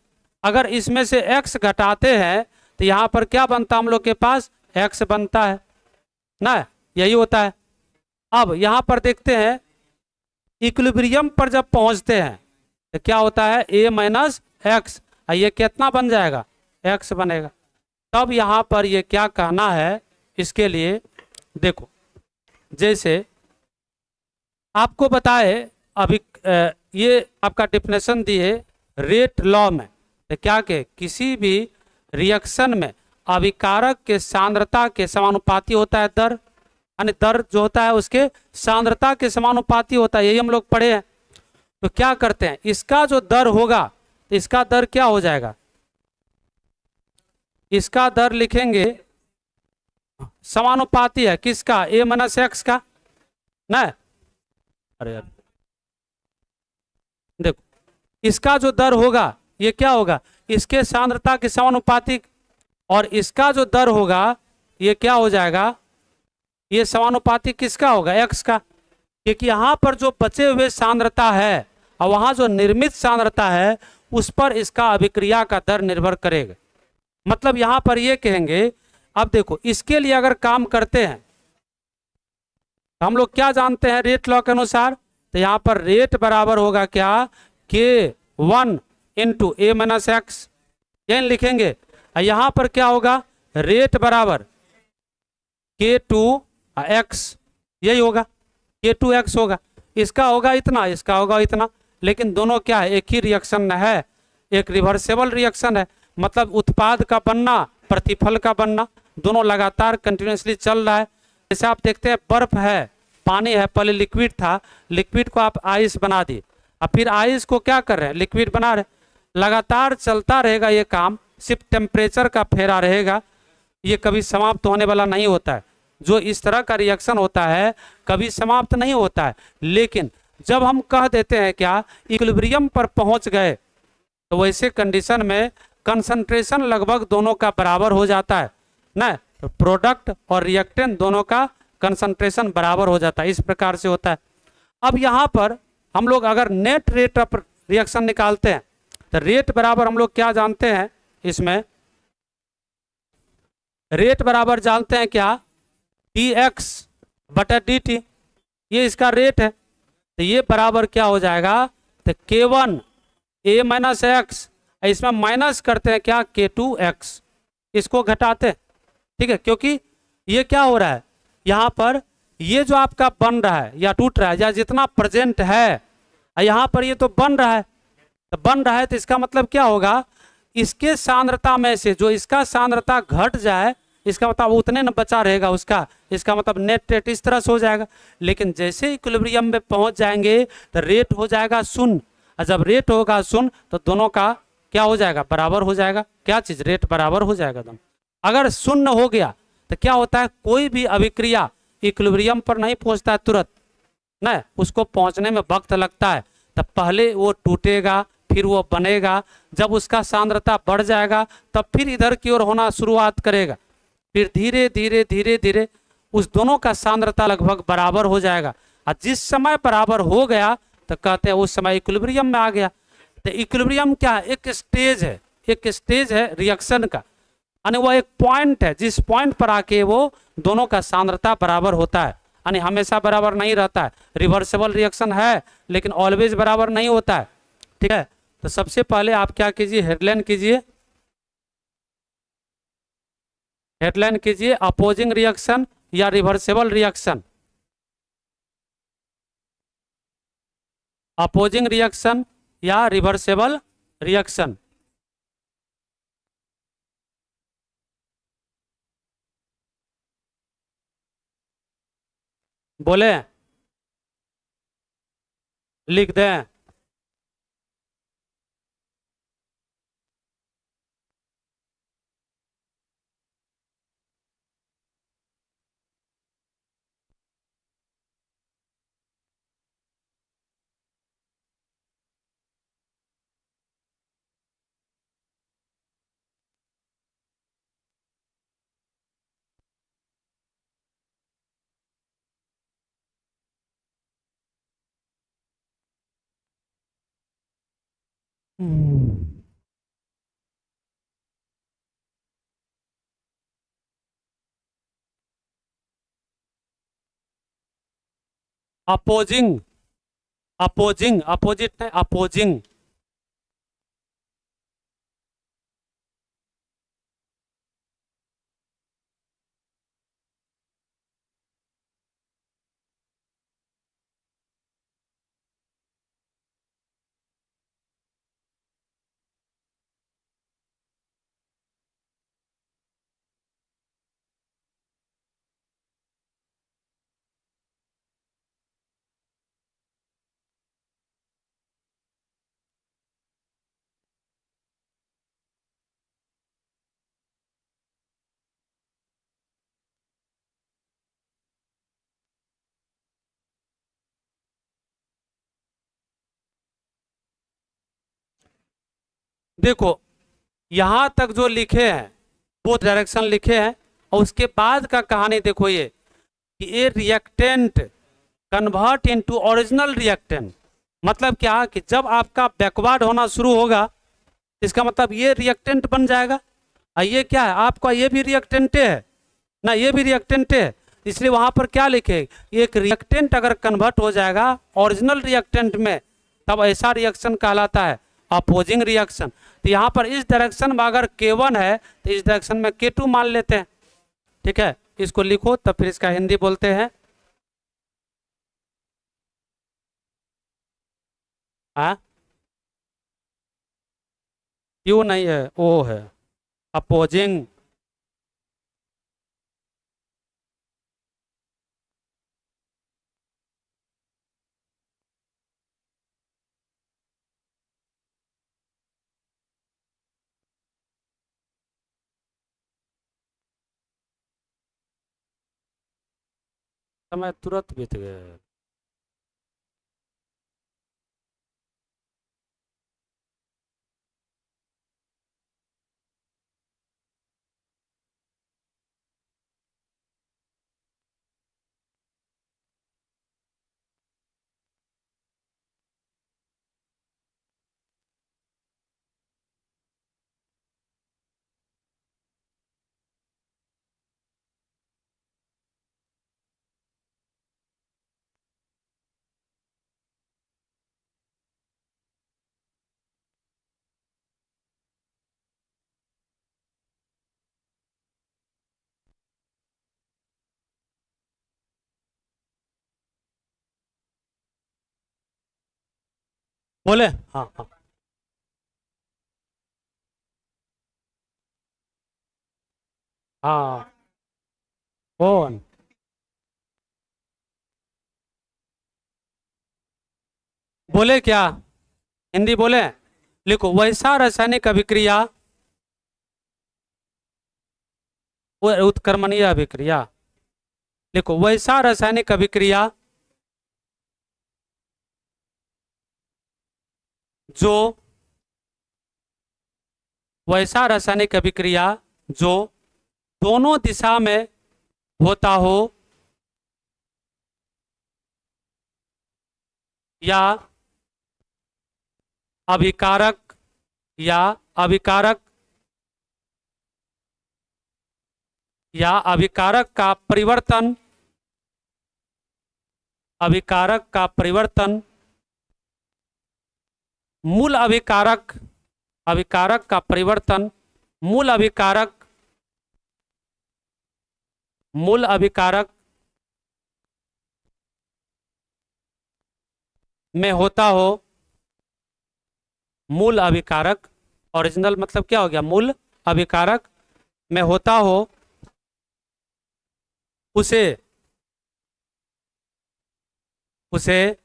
अगर इसमें से x घटाते हैं, तो यहां पर क्या बनता है हम लोग के पास, x बनता है ना, यही होता है। अब यहां पर देखते हैं, इक्विलिब्रियम पर जब पहुंचते हैं तो क्या होता है, a माइनस एक्स, ये कितना बन जाएगा, x बनेगा। तब यहां पर ये क्या कहना है, इसके लिए देखो, जैसे आपको बताए अभी ये आपका डिफिनेशन दी है रेट लॉ में, तो क्या के किसी भी रिएक्शन में अभिकारक के सांद्रता के समानुपाती होता है दर, यानी दर जो होता है उसके सांद्रता के समानुपाती होता है, यही हम लोग पढ़े हैं। तो क्या करते हैं, इसका जो दर होगा, तो इसका दर क्या हो जाएगा, इसका दर लिखेंगे समानुपाती है किसका, ए माइनस एक्स का ना। अरे यार देखो, इसका जो दर होगा ये क्या होगा, इसके सांद्रता के समानुपातिक, और इसका जो दर होगा ये क्या हो जाएगा, ये समानुपातिक किसका होगा, एक्स का। क्योंकि यहां पर जो बचे हुए सांद्रता है और वहां जो निर्मित सांद्रता है उस पर इसका अभिक्रिया का दर निर्भर करेगा। मतलब यहां पर ये कहेंगे, अब देखो इसके लिए अगर काम करते हैं तो हम लोग क्या जानते हैं रेट लॉ के अनुसार, तो यहां पर रेट बराबर होगा क्या, के वन इंटू ए माइनस एक्स, यही लिखेंगे। और यहां पर क्या होगा, रेट बराबर के टू एक्स, यही होगा, के टू एक्स होगा। इसका होगा इतना, इसका होगा इतना, लेकिन दोनों क्या है, एक ही रिएक्शन है, एक रिवर्सेबल रिएक्शन है। मतलब उत्पाद का बनना, प्रतिफल का बनना, दोनों लगातार कंटिन्यूसली चल रहा है। जैसे आप देखते हैं बर्फ है, पानी है, पहले लिक्विड था, लिक्विड को आप आइस बना दिए, अब फिर आइस को क्या कर रहे हैं, लिक्विड बना रहे, लगातार चलता रहेगा ये काम, सिर्फ टेम्परेचर का फेरा रहेगा, ये कभी समाप्त होने वाला नहीं होता है। जो इस तरह का रिएक्शन होता है कभी समाप्त नहीं होता है। लेकिन जब हम कह देते हैं क्या, इक्विलिब्रियम पर पहुंच गए, तो वैसे कंडीशन में कंसंट्रेशन लगभग दोनों का बराबर हो जाता है ना, तो प्रोडक्ट और रिएक्टेंट दोनों का कंसंट्रेशन बराबर हो जाता है, इस प्रकार से होता है। अब यहां पर हम लोग अगर नेट रेट ऑफ रिएक्शन निकालते हैं, तो रेट बराबर हम लोग क्या जानते हैं, इसमें रेट बराबर जानते हैं क्या, डी एक्स बटा डी टी, ये इसका रेट है। तो ये बराबर क्या हो जाएगा, तो के वन ए माइनस एक्स, इसमें माइनस करते हैं क्या, के टू एक्स, इसको घटाते हैं, ठीक है। क्योंकि ये क्या हो रहा है, यहां पर ये जो आपका बन रहा है या टूट रहा है या जितना प्रेजेंट है, यहां पर ये तो बन रहा है, तो बन रहा है तो इसका मतलब क्या होगा, इसके सांद्रता में से जो इसका सांद्रता घट जाए, इसका मतलब उतने न बचा रहेगा उसका, इसका मतलब नेट रेट इस तरह से हो जाएगा। लेकिन जैसे इक्विलिब्रियम में पहुंच जाएंगे तो रेट हो जाएगा शून्य, और जब रेट होगा शून्य तो दोनों का क्या हो जाएगा, बराबर हो जाएगा, क्या चीज, रेट बराबर हो जाएगा दोनों। अगर शून्य हो गया तो क्या होता है, कोई भी अभिक्रिया इक्विलिब्रियम पर नहीं पहुंचता है तुरंत, ना उसको पहुंचने में वक्त लगता है। तब पहले वो टूटेगा, फिर वो बनेगा, जब उसका सांद्रता बढ़ जाएगा तब फिर इधर की ओर होना शुरुआत करेगा, फिर धीरे धीरे धीरे धीरे उस दोनों का सांद्रता लगभग बराबर हो जाएगा। और जिस समय बराबर हो गया तो कहते हैं उस समय इक्विलिब्रियम में आ गया। तो इक्विलिब्रियम क्या है, एक स्टेज है, एक स्टेज है रिएक्शन का, यानी वो एक पॉइंट है जिस पॉइंट पर आके वो दोनों का सांद्रता बराबर होता है, यानी हमेशा बराबर नहीं रहता है, रिवर्सेबल रिएक्शन है लेकिन ऑलवेज बराबर नहीं होता है, ठीक है। तो सबसे पहले आप क्या कीजिए, हेडलाइन कीजिए, हेडलाइन कीजिए अपोजिंग रिएक्शन या रिवर्सेबल रिएक्शन, अपोजिंग रिएक्शन या रिवर्सेबल रिएक्शन। बोले, लिख दें, अपोजिंग, अपोजिंग, अपोजिट नहीं, अपोजिंग, देखो यहां तक जो लिखे हैं वो डायरेक्शन लिखे हैं, और उसके बाद का कहानी देखो ये कि ये reactant convert into original reactant. मतलब क्या कि जब आपका बैकवर्ड होना शुरू होगा, इसका मतलब ये रिएक्टेंट बन जाएगा। और ये क्या है, आपका ये भी रिएक्टेंट है ना, ये भी रिएक्टेंट है। इसलिए वहां पर क्या लिखे, एक रिएक्टेंट अगर कन्वर्ट हो जाएगा ओरिजिनल रिएक्टेंट में, तब ऐसा रिएक्शन कहलाता है अपोजिंग रिएक्शन। तो यहाँ पर इस डायरेक्शन में अगर K1 है तो इस डायरेक्शन में K2 मान लेते हैं। ठीक है, इसको लिखो तब फिर इसका हिंदी बोलते हैं। हाँ, क्यों नहीं है, ओ है अपोजिंग। समय तुरंत बीत गए। बोले, हाँ हाँ हाँ, कौन, बोले क्या, हिंदी बोले। लिखो वैसा रासायनिक अभिक्रिया, वो उत्क्रमणीय अभिक्रिया। लिखो वैसा रासायनिक अभिक्रिया जो, वैसा रासायनिक अभिक्रिया जो दोनों दिशा में होता हो, या अभिकारक, या अभिकारक, या अभिकारक का परिवर्तन, अभिकारक का परिवर्तन मूल अभिकारक, अभिकारक का परिवर्तन मूल अभिकारक, मूल अभिकारक में होता हो, मूल अभिकारक, ओरिजिनल मतलब क्या हो गया, मूल अभिकारक में होता हो, उसे, उसे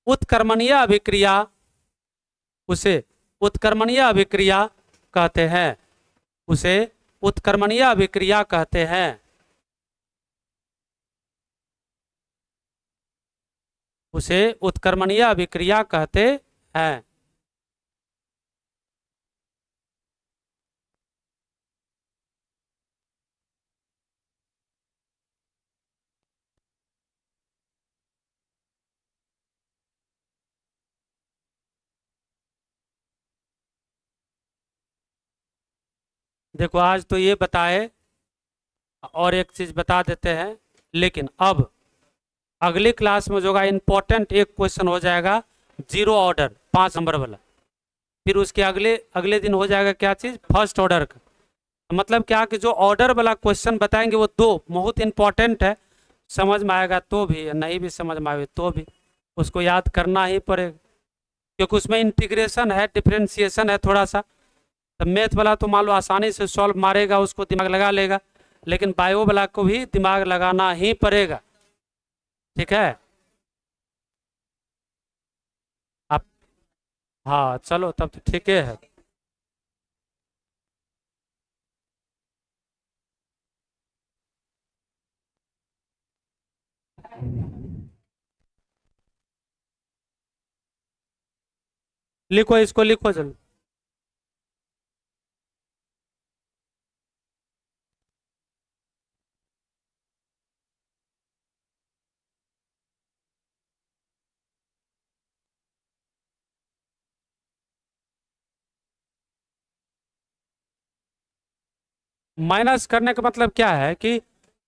उत्कर्मणीय अभिक्रिया, उसे उत्कर्मणीय अभिक्रिया कहते हैं, उसे उत्कर्मणीय अभिक्रिया कहते हैं, उसे उत्कर्मणीय अभिक्रिया कहते हैं। देखो आज तो ये बताए, और एक चीज बता देते हैं, लेकिन अब अगली क्लास में जो होगा इंपॉर्टेंट एक क्वेश्चन हो जाएगा जीरो ऑर्डर 5 नंबर वाला। फिर उसके अगले अगले दिन हो जाएगा क्या चीज, फर्स्ट ऑर्डर का। मतलब क्या कि जो ऑर्डर वाला क्वेश्चन बताएंगे वो दो बहुत इंपॉर्टेंट है, समझ में आएगा तो भी, नहीं भी समझ में आए तो भी उसको याद करना ही पड़ेगा, क्योंकि उसमें इंटीग्रेशन है, डिफ्रेंसिएशन है थोड़ा सा। तो मैथ वाला तो मान लो आसानी से सॉल्व मारेगा, उसको दिमाग लगा लेगा, लेकिन बायो वाला को भी दिमाग लगाना ही पड़ेगा। ठीक है, आप, हाँ चलो तब तो ठीक है। लिखो, इसको लिखो जल्दी। माइनस करने का मतलब क्या है कि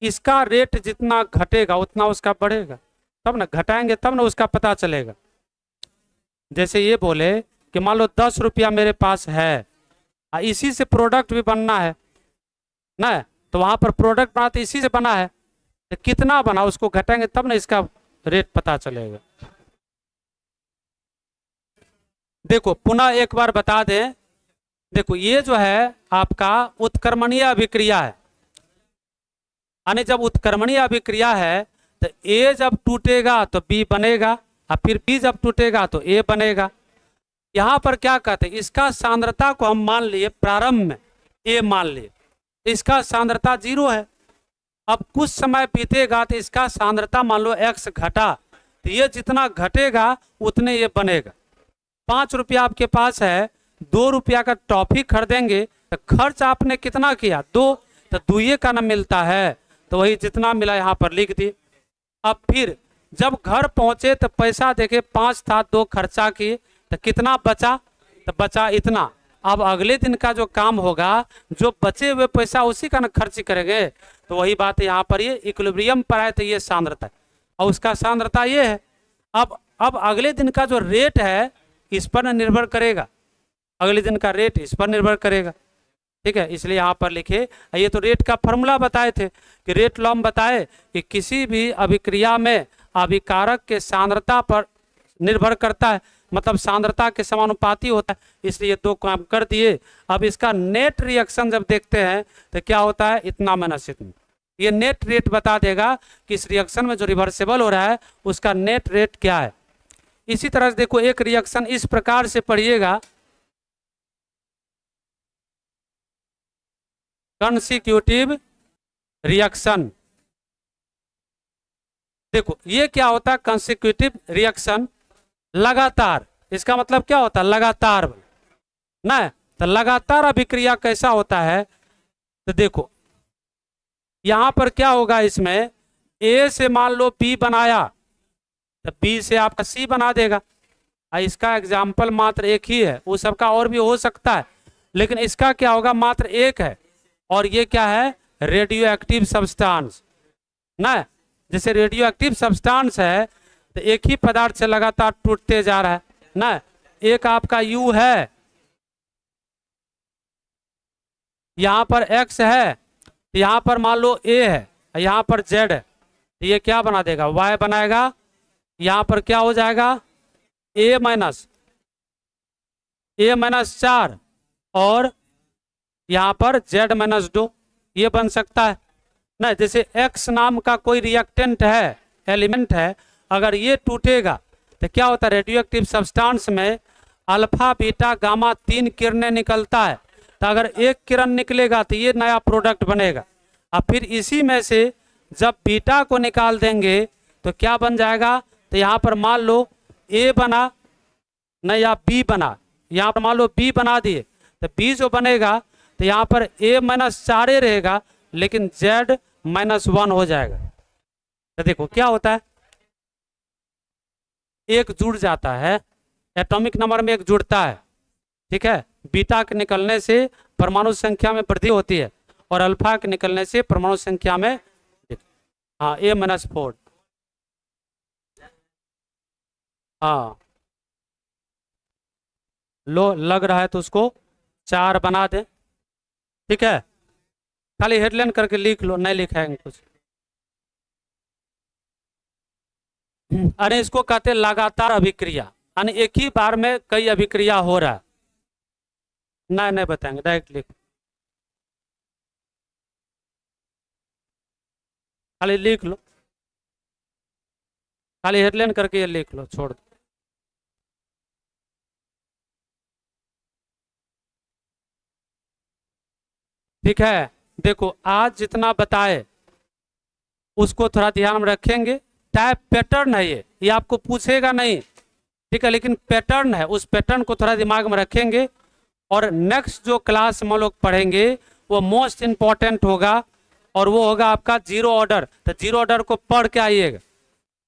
इसका रेट जितना घटेगा उतना उसका बढ़ेगा, तब ना घटाएंगे तब ना उसका पता चलेगा। जैसे ये बोले कि मान लो 10 रुपया मेरे पास है, इसी से प्रोडक्ट भी बनना है ना, तो वहां पर प्रोडक्ट बना तो इसी से बना है, तो कितना बना उसको घटाएंगे तब ना इसका रेट पता चलेगा। देखो पुनः एक बार बता दें, देखो ये जो है आपका उत्क्रमणीय अभिक्रिया है, यानी जब उत्क्रमणीय अभिक्रिया है तो ए जब टूटेगा तो बी बनेगा, और फिर बी जब टूटेगा तो ए बनेगा। यहां पर क्या कहते हैं, इसका सांद्रता को हम मान लिए प्रारंभ में ए मान लिए, इसका सांद्रता 0 है। अब कुछ समय बीतेगा तो इसका सांद्रता मान लो x घटा, तो ये जितना घटेगा उतने ये बनेगा। 5 रुपया आपके पास है, 2 रुपया का टॉफी खरीदेंगे तो खर्च आपने कितना किया, 2, तो दुइये का न मिलता है, तो वही जितना मिला यहाँ पर लिख दी। अब फिर जब घर पहुंचे तो पैसा देखे 5 था, 2 खर्चा किए तो कितना बचा, तो बचा इतना। अब अगले दिन का जो काम होगा, जो बचे हुए पैसा उसी का न खर्च करेंगे, तो वही बात है यहाँ पर, ये इक्विलिब्रियम पर आए तो ये सांद्रता है और उसका सांद्रता ये है। अब अगले दिन का जो रेट है इस पर निर्भर करेगा, अगले दिन का रेट इस पर निर्भर करेगा, ठीक है। इसलिए यहाँ पर लिखे, ये तो रेट का फॉर्मूला बताए थे कि रेट लॉ में बताए कि किसी भी अभिक्रिया में अभिकारक के सांद्रता पर निर्भर करता है, मतलब सांद्रता के समानुपाती होता है, इसलिए 2 काम कर दिए। अब इसका नेट रिएक्शन जब देखते हैं तो क्या होता है, इतना माइनस इतना, ये नेट रेट बता देगा कि इस रिएक्शन में जो रिवर्सेबल हो रहा है उसका नेट रेट क्या है। इसी तरह से देखो एक रिएक्शन इस प्रकार से पढ़िएगा, कंसिक्यूटिव रिएक्शन। देखो ये क्या होता है, कंसिक्यूटिव रिएक्शन लगातार, इसका मतलब क्या होता है, लगातार ना। तो लगातार अभिक्रिया कैसा होता है, तो देखो यहां पर क्या होगा, इसमें ए से मान लो बी बनाया तो बी से आपका सी बना देगा। इसका एग्जाम्पल मात्र एक ही है, वो सबका और भी हो सकता है, लेकिन इसका क्या होगा, मात्र एक है। और ये क्या है, रेडियो एक्टिव सब्सटेंस ना। जैसे रेडियो एक्टिव सब्सटेंस है तो एक ही पदार्थ से लगातार टूटते जा रहा है ना। एक आपका U है, यहां पर X है, यहां पर मान लो A है, यहां पर Z है, तो ये क्या बना देगा, Y बनाएगा। यहां पर क्या हो जाएगा, A माइनस 4 और यहां पर Z माइनस 2, ये बन सकता है ना। जैसे X नाम का कोई रिएक्टेंट है, एलिमेंट है, अगर ये टूटेगा तो क्या होता है, रेडियो एक्टिव सब्सटेंस में अल्फा बीटा गामा 3 किरणें निकलता है, तो अगर एक किरण निकलेगा तो ये नया प्रोडक्ट बनेगा। अब फिर इसी में से जब बीटा को निकाल देंगे तो क्या बन जाएगा, तो यहाँ पर मान लो ए बना न या बी बना, यहाँ पर मान लो बी बना दिए तो बी जो बनेगा तो यहाँ पर ए माइनस 4 रहेगा, लेकिन Z माइनस 1 हो जाएगा। तो देखो क्या होता है, एक जुड़ जाता है, एटॉमिक नंबर में एक जुड़ता है, ठीक है। बीटा के निकलने से परमाणु संख्या में वृद्धि होती है और अल्फा के निकलने से परमाणु संख्या में, हाँ A-4, हाँ लो लग रहा है तो उसको 4 बना दे, ठीक है। खाली हेडलाइन करके लिख लो, नहीं लिखा है कुछ। अरे इसको कहते हैं लगातार अभिक्रिया, यानी एक ही बार में कई अभिक्रिया हो रहा है। नहीं बताएंगे, डायरेक्ट लिख, खाली लिख लो, खाली हेडलाइन करके ये लिख लो, छोड़ दो। ठीक है, देखो आज जितना बताए उसको थोड़ा ध्यान में रखेंगे। टाइप पैटर्न है ये आपको पूछेगा नहीं, ठीक है, लेकिन पैटर्न है, उस पैटर्न को थोड़ा दिमाग में रखेंगे। और नेक्स्ट जो क्लास हम लोग पढ़ेंगे वो मोस्ट इंपॉर्टेंट होगा, और वो होगा आपका जीरो ऑर्डर। तो जीरो ऑर्डर को पढ़ के आइएगा,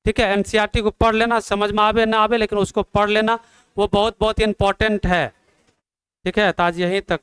ठीक है। एनसीईआरटी को पढ़ लेना, समझ में आवे ना आवे लेकिन उसको पढ़ लेना, वो बहुत बहुत इंपॉर्टेंट है, ठीक है। तो आज यहीं तक।